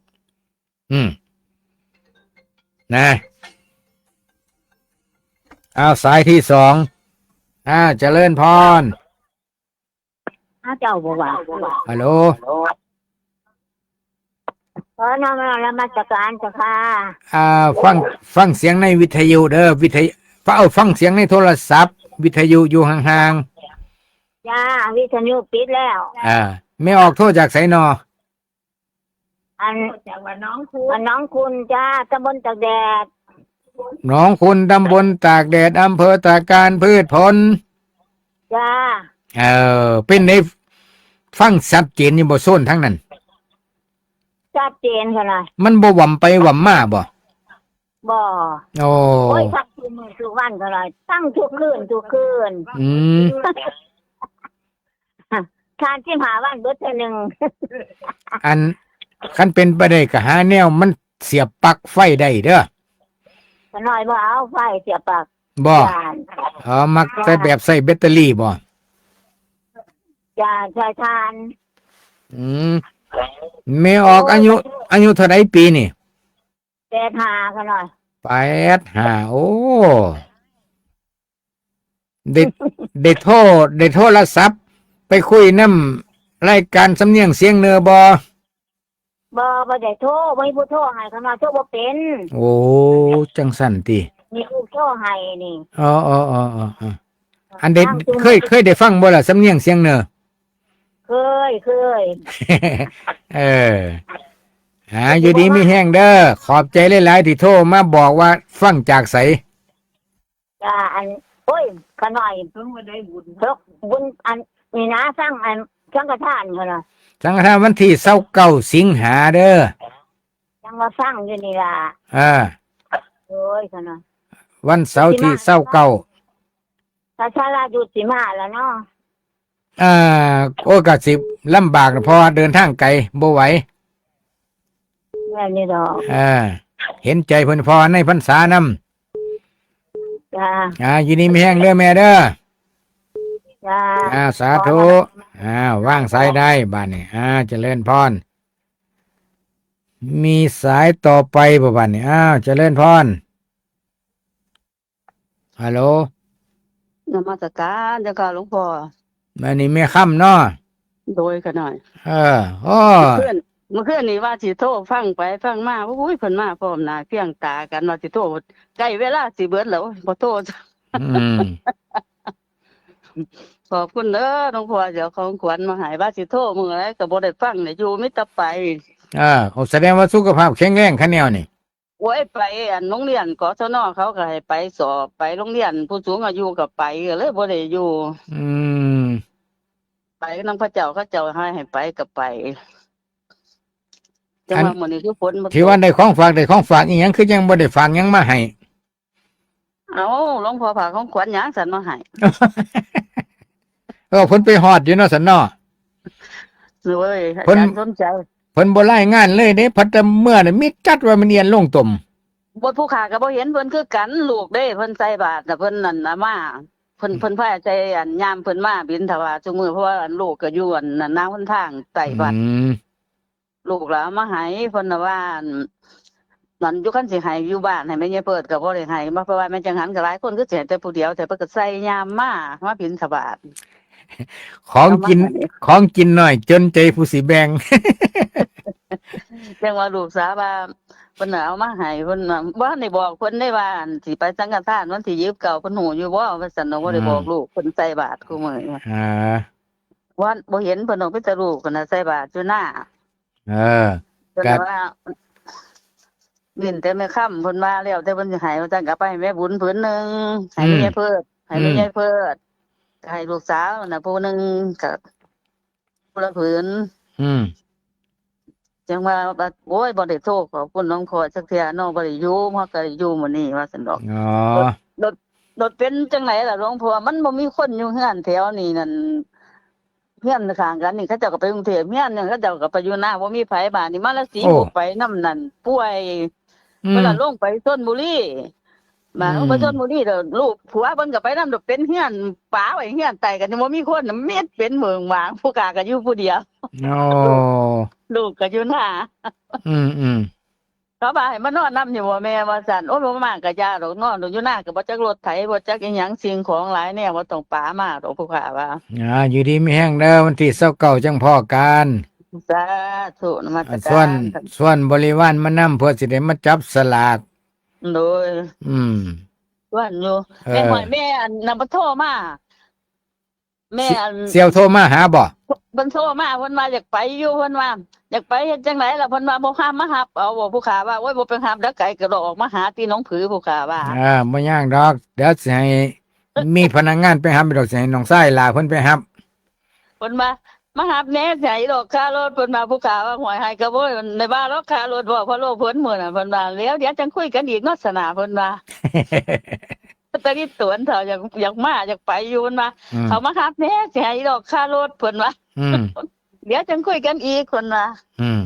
Speaker 2: นะเอาสายที่สองเจริญพร
Speaker 3: เจ้าบ่ว่า
Speaker 2: ฮัลโหล
Speaker 3: น้องละมาจัดการจ้ะค่ะ
Speaker 2: ฟังเสียงในวิทยุเด้อฟังเสียงในโทรศัพท์วิทยุอยู่ห่าง
Speaker 3: จ้าวิทยุปิดแล้ว
Speaker 2: ๆไม่ออกโทษจากไสนอ
Speaker 3: อันจากว่าน้องคุณจ้าตำบลตากแดด
Speaker 2: หนองคุณตำบลตากแดดอำเภอตากการพืชผล
Speaker 3: จ้า
Speaker 2: เป็นในฟังชัดเจนอยู่บ่โซนทั้งนั้น
Speaker 3: ชัดเจนขนาด
Speaker 2: มันบ่หว่ำไปหว่ำมาบ่
Speaker 3: บ่
Speaker 2: โอ้
Speaker 3: โอ้ยตั้งทุกมื้อทุกวันขนาดตั้งทุกคืน
Speaker 2: อืม
Speaker 3: ทานที่หาวันเบิดเทื่อหนึง
Speaker 2: อันคันเป็นไปได้ก็หาแนวมันเสียบปลั๊กไฟได้เด้อ
Speaker 3: ก็น้อยบ่เอาไฟเสียบปาก
Speaker 2: บ่
Speaker 3: จาน
Speaker 2: มักใส่แบบใส่แบตเตอรี่บ่
Speaker 3: จ้าชายทาน
Speaker 2: อืมไม่ออกอายุเท่าไรปีนี่
Speaker 3: 85กันหน่อย
Speaker 2: 85โอ้ได้โทรศัพท์ไปคุยนำรายการสำเนียงเสียงเหนือบ่
Speaker 3: บ่ได้โทรบ่มีผู้โทรให้ขนาดโทรบ่เป็น
Speaker 2: โอ้จังสั่นติ
Speaker 3: มีผู้โทรให้นี่
Speaker 2: อ๋ออันเด็ดเคยได้ฟังบ่ล่ะสำเนียงเสียงเหนือ
Speaker 3: เคย
Speaker 2: เอออยู่ดีมีแห้งเด้อขอบใจหลายๆที่โทรมาบอกว่าฟังจากไส
Speaker 3: จ้าอันโอ้ยขน่อยเพิ่งมาได้บุญอันนี่นะสร้างอันสังฆทานกันน่ะ
Speaker 2: สังฆทานวันที่29สิงหาเด้อ
Speaker 3: ยังมาสร้างอยู่นี่ล่ะ โอ้ยขน่อย
Speaker 2: วันเสาร์ที่29
Speaker 3: ถ้าชาลาหยุดสิมาแล้วเนาะ
Speaker 2: โอ้ก็สิลำบากเพราะเดินทางไกลบ่ไหว
Speaker 3: แม่นี่ดอก
Speaker 2: เห็นใจเพิ่นพอในพรรษานำ
Speaker 3: จ้า
Speaker 2: ยินดีมีแห้งเด้อแม่เด้อ
Speaker 3: จ้า
Speaker 2: สาธุว่างสายได้บ้านนี้เจริญพร มีสายต่อไปบ่บ้านนี้เจริญพร ฮัลโหล
Speaker 4: นมัสการเจ้าค่ะหลวงพ่อ
Speaker 2: แม่นี่แม่ค่ำเนาะ
Speaker 4: โดยกันหน่อย
Speaker 2: โอ้
Speaker 4: เมื่อคืนนี่ว่าสิโทรฟังไปฟังมาโอ้ยเพิ่นมาพร้อมหน้าเพียงตากันว่าสิโทรใกล้เวลาสิเบิดแล้วบ่โทร
Speaker 2: อืม
Speaker 4: ขอบคุณเด้อหลวงพ่อเดี๋ยวของขวัญมาให้ว่าสิโทรมื้อไรก็บ่ได้ฟังเนี่ยอยู่มิตรไป
Speaker 2: แสดงว่าสุขภาพแข็งแรงคะแนวนี่
Speaker 4: โอ้ยไปโรงเรียนกศนเขาก็ให้ไปสอบไปโรงเรียนผู้สูงอายุก็ไปก็เลยบ่ได้อยู่
Speaker 2: อืม
Speaker 4: ไปนำพระเจ้าเขาเจ้าให้ไปก็ไปจังว่ามื้อนี้คือฝนบ่ตก
Speaker 2: ที่ว่าได้ของฝากอีหยังคือยังบ่ได้ฝากหยังมาให้
Speaker 4: เอาหลวงพ่อฝากของขวัญหยังสันมาให้
Speaker 2: เพิ่นไปฮอดอยู่เนาะสันเนาะ
Speaker 4: สวยอา
Speaker 2: เพิ่น
Speaker 4: จารย์สนใจ
Speaker 2: เพิ่นบ่รายงานเลยเด้พัดแต่เมื่อน่ะมีจัดว่ามันเอียนลงตุ่ม
Speaker 4: บทผู้ขาก็บ่เห็นเพิ่นคือกันลูกเด้เพิ่นใส่บาตรน่ะเพิ่นนั่นน่ะมาเพิ่นพาใจยามเพิ่นมาบิณฑบาตซุมื้อเพราะว่าลูกก็อยู่นั่นนาหนทางใต้บ้าน ลูกหลานมาให้เพิ่นน่ะว่านั่นอยู่คันสิให้อยู่บ้านให้แม่ยายเปิดก็บ่ได้ให้มาเพราะว่าแม่จังหันก็หลายคนคือสิให้แต่ผู้เดียวแต่เพิ่นก็ใส่ยามมาบิณฑบาต
Speaker 2: ของกินหน่อยจนใจผู้สิแบ่ง
Speaker 4: จังว่าลูกสาวว่าเพิ่นน่ะเอามาให้เพิ่นน่ะบ่ทันได้บอกเพิ่นได้ว่าอั่นสิไปสังฆทานวันที่29เพิ่นฮู้อยู่บ่ว่าซั่นเนาะบ่ได้บอกลูกเพิ่นใส่บาตรคุมื้อนี้ ว่าบ่เห็นเพิ่นออกไปแต่ลูกเพิ่นน่ะใส่บาตรอยู่หน้า เพิ่นว่าดินแต่แม่ค่ำเพิ่นว่าแล้วแต่เพิ่นสิให้ว่าจังก็ไปให้แม่บุญผืนหนึงให้แม่ยายเพิดให้แม่ยายเพิดก็ให้ลูกสาวน่ะผู้หนึงก็ผู้ละผืน จังว่าโอ้ยบ่ได้โทรขอบคุณน้องพลอยจักเทื่อน้องบ่ได้อยู่เฮาก็ได้อยู่มื้อนี้ว่าซั่นดอก
Speaker 2: อ๋อ
Speaker 4: รถรถเป็นจังไหนล่ะหลวงพ่อมันบ่มีคนอยู่เฮือนแถวนี้นั่นเฮือนข้างกันนี่เขาเจ้าก็ไปกรุงเทพเฮือนนึงเขาเจ้าก็ไปอยู่นาบ่มีไผบ้านนี่มาละสีบ่ไปนำนั่นป่วย
Speaker 2: อื
Speaker 4: เพิ่น
Speaker 2: ม
Speaker 4: ละลงไปชลบุรีมาลงไปชลบุรีแล้วลูกผัวเพิ่นก็ไปนำดอกเป็นเฮือนป๋าไว้เฮือนใต้กันบ่มีคนน่ะเม็ดเป็นเมืองหวางผู้กาก็อยู่ผู้เดียว
Speaker 2: โอ้
Speaker 4: ลูกก็อยู่นา
Speaker 2: อืม
Speaker 4: เขาว่าให้มานอนนํอยู่บ่แม่ว่าซั่นโอ้ยบ่มาก็ย่าดอกนอนอยู่นาก็บ่จักรถไถบ่จักอีหยังสิ่งของหลายแนวบ่ต้องป๋ามาดอกผู้ข้าว่า
Speaker 2: อยู่ดีมีแห้งเด้อวันที่29จังพ่อกัน
Speaker 4: สาธุนมัส
Speaker 2: ส่ว
Speaker 4: กาน ร
Speaker 2: ส่วนบริวารมานำเพื่อสิได้มาจับสลาก
Speaker 4: โดย
Speaker 2: อืม
Speaker 4: วันอยู่
Speaker 2: เออ
Speaker 4: แม่หอยแม่อันนำบ่โทรมาแม่อัน
Speaker 2: เสี่ยวโทรมาหาบ่
Speaker 4: เพิ่นโทรมาเพิ่นว่าอยากไปอยู่เพิ่นว่าอยากไปเฮ็ดจังไดล่ะเพิ่นว่าบ่ห้ามมารับเอาบ่ผู้ขาว่าโอ้ยบ่เป็นห้ามเด้อไกลก็ดอกออกมาหาที่หน้องผือผู้ขาว่า
Speaker 2: บ่ยากดอก เดี๋ยวสิให้มีพนักงานไปรับดอกสิให้น้องชายลาเพิ่นไปรับ
Speaker 4: เพิ่นว่ามารับแหน่สิให้ดอกค่ารถเพิ่นว่าผู้ขาว่าหวยให้ก็บ่ได้ว่าดอกค่ารถบ่เพราะโลกเพิ่นมื้อน่ะเพิ่นว่าแล้วเดี๋ยวจังคุยกันอีกเนาะสนาเพิ่นว่า ตอนนี้สวนเถาอยากมาอยากไปอยู่มันมา
Speaker 2: อืม
Speaker 4: เขามาครับแม่สิให้ดอกค่ารถเพิ่นว่า
Speaker 2: อืม
Speaker 4: เดี๋ยวจังคุยกันอีกเพิ่นว่า
Speaker 2: อืม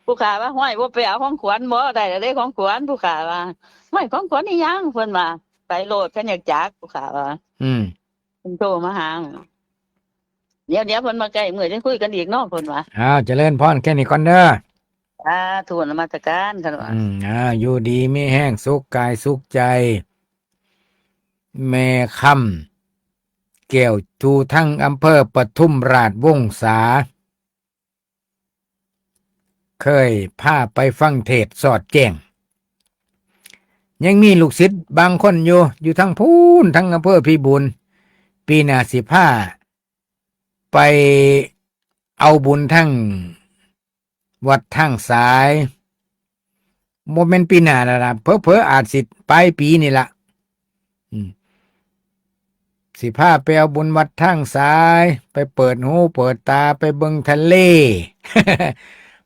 Speaker 4: ผู้ขาว่าห้อยบ่ไปเอาของขวัญบ่ได้แล้วได้ของขวัญผู้ขาว่าห้อยของขวัญอีหยังเพิ่นว่าไปโลดเพิ่นอยากจักผู้ขาว่า
Speaker 2: อืม
Speaker 4: เพิ่นโทรมาหาเดี๋ยวเพิ่นมาใกล้มื้อจังคุยกันอีกเนาะเพิ่นว่า
Speaker 2: เจริญพรแค่นี้ก่อนเด้อ
Speaker 4: ทูนมาตรการกันว่า
Speaker 2: อยู่ดีมีแห้งสุขกายสุขใจ แม่คำแก้วจูทั้งอำเภอปทุมราชวงศาเคยพาไปฟังเทศน์สอดแจ้ง ยังมีลูกศิษย์บางคนอยู่ทั้งพูนทั้งอำเภอพิบูลปีหน้าสิพาไปเอาบุญทั้งวัดทั้งสายโมเมนต์ปีหน้าแล้วล่ะเผลอๆอาจสิปลายปีนี่ละสิพาไปเอาบุญวัดทั้งสายไปเปิดหูเปิดตาไปเบิ่งทะเล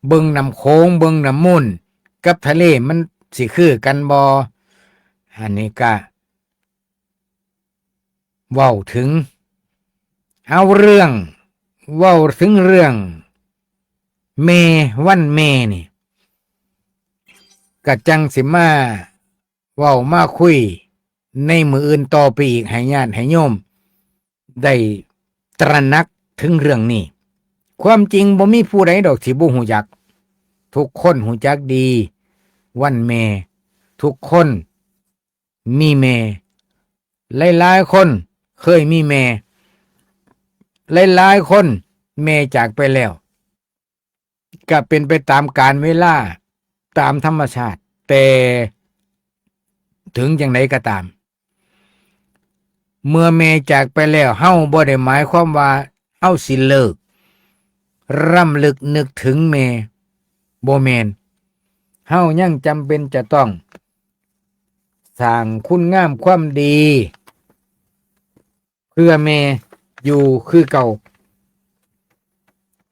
Speaker 2: เบิ่งน้ำโขงเบิ่งน้ำมูลกับทะเลมันสิคือกันบ่อันนี้ก็เว้าถึงเอาเรื่องเว้าถึงเรื่องเมวันเมนี่ก็จังสิมาเว้ามาคุยในมืออื่นต่อไปอีกให้ญาติให้โยมได้ตระหนักถึงเรื่องนี้ความจริงบ่มีผู้ใดดอกที่บ่ฮู้จักทุกคนฮู้จักดีวันแม่ทุกคนมีแม่หลายๆคนเคยมีแม่หลายๆคนแม่จากไปแล้วก็เป็นไปตามกาลเวลาตามธรรมชาติแต่ถึงจังไดก็ตามเมื่อแม่จากไปแล้วเฮาบ่ได้หมายความว่าเฮาสิเลิกรำลึกนึกถึงแม่บ่แม่นเฮายังจำเป็นจะต้องสร้างคุณงามความดีเพื่อแม่อยู่คือเก่า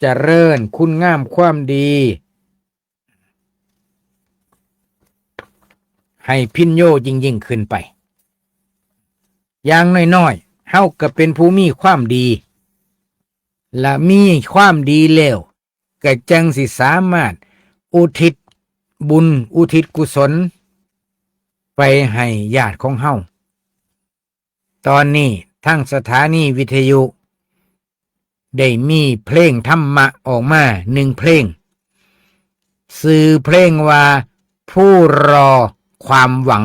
Speaker 2: เจริญคุณงามความดีให้พินโยยิ่งขึ้นไปอย่างน้อยๆเฮาก็เป็นผู้มีความดีและมีความดีแล้วก็จังสิสามารถอุทิศบุญอุทิศกุศลไปให้ญาติของเฮาตอนนี้ทั้งสถานีวิทยุได้มีเพลงธรรมะออกมา1เพลงชื่อเพลงว่าผู้รอความหวัง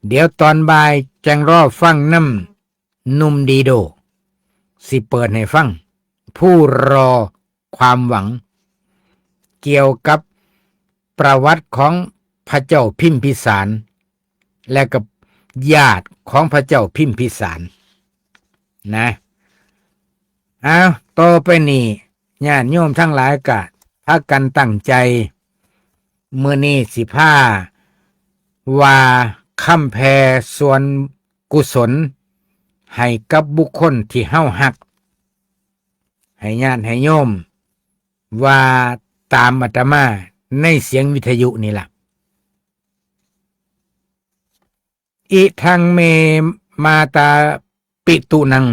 Speaker 2: เดี๋ยวตอนบ่ายจังรอฟังน้ำนุ่มดีโดสิเปิดให้ฟังผู้รอความหวังเกี่ยวกับประวัติของพระเจ้าพิมพิสารและกับญาติของพระเจ้าพิมพิสารนะต่อไปนี้ญาติโยมทั้งหลายก็พากันตั้งใจมื้อนี้สิพาว่าคำแพส่วนกุศลให้กับบุคคลที่เฮาฮักให้ญาติให้โยม ว่าตามอาตมาในเสียงวิทยุนี่ล่ะอิทังเมมาตาปิตุนัง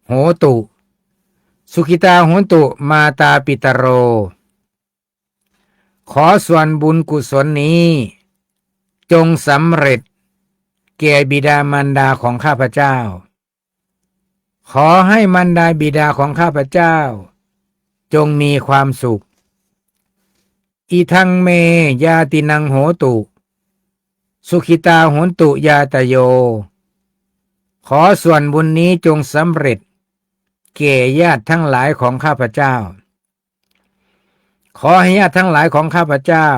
Speaker 2: โหตุสุขิตาโหตุมาตาปิตโรขอส่วนบุญกุศลนี้จงสำเร็จแก่บิดามารดาของข้าพเจ้าขอให้มารดาบิดาของข้าพเจ้าจงมีความสุขอิทังเมยาตินังโหตุสุขิตาโหตุยาตโยขอส่วนบุญนี้จงสำเร็จแก่ญาติทั้งหลายของข้าพเจ้าขอให้ญาติทั้งหลายของข้าพเจ้า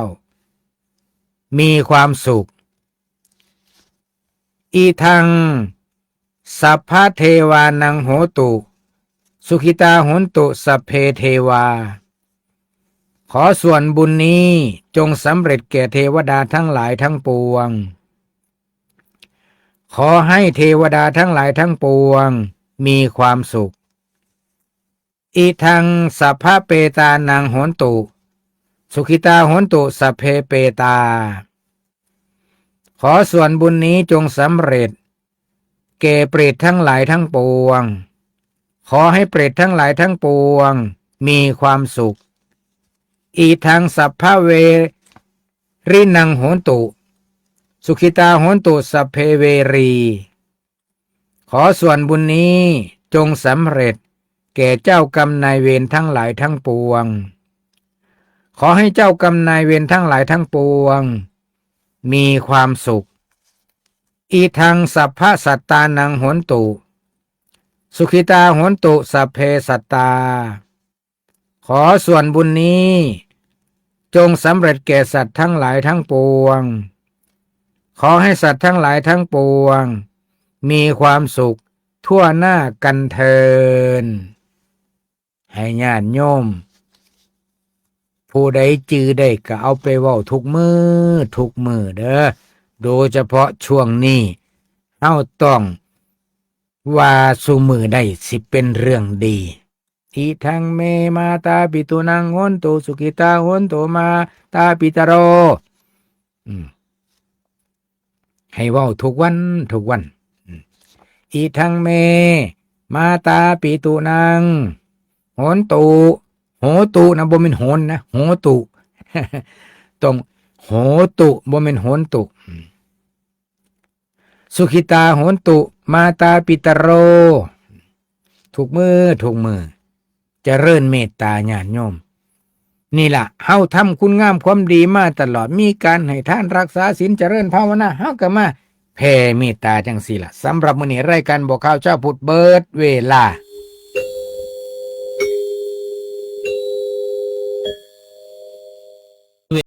Speaker 2: มีความสุขอีทังสัพพะเทวานังโหตุสุขิตาโหตุสัพเพเทวาขอส่วนบุญนี้จงสำเร็จแก่เทวดาทั้งหลายทั้งปวงขอให้เทวดาทั้งหลายทั้งปวงมีความสุขอีทังสัพพะเปตานังโหตุสุขิตาโหตุสัพเพเปตาขอส่วนบุญนี้จงสำเร็จแก่เปรตทั้งหลายทั้งปวงขอให้เปรตทั้งหลายทั้งปวงมีความสุขอีทังสัพพะเวรินังโหตุสุขิตาโหตุสัพเพเวรีขอส่วนบุญนี้จงสำเร็จแก่เจ้ากรรมนายเวรทั้งหลายทั้งปวงขอให้เจ้ากรรมนายเวรทั้งหลายทั้งปวงมีความสุขอีทังสัพพะสัตตานังโหตุสุขิตาโหตุสัพเพสัตตาขอส่วนบุญนี้จงสำเร็จแก่สัตว์ทั้งหลายทั้งปวงขอให้สัตว์ทั้งหลายทั้งปวงมีความสุขทั่วหน้ากันเทินให้ญาติโยมผู้ใดจื้อได้ก็เอาไปเว้าทุกมือเด้อโดยเฉพาะช่วงนี้เฮาต้องว่าสุมือได้สิเป็นเรื่องดีอิทังเมมาตาปิตุนังโหตุสุขิตาโหตุมาตาปิตโรให้เว้าทุกวันอิทังเมมาตาปิตุนังโหตุนะบ่แม่นโหนนะโหตุต้องโหตุบ่แม่นโหนตุสุขิตาโหตุมาตาปิตโรทุกมือเจริญเมตตาญาติโยมนี่ล่ะเฮาทำคุณงามความดีมาตลอดมีการให้ทานรักษาศีลเจริญภาวนาเฮาก็มาแผ่เมตตาจังซี่ล่ะสำหรับมื้อนี้รายการบอกข่าวเช้าพุธเบิดเวลา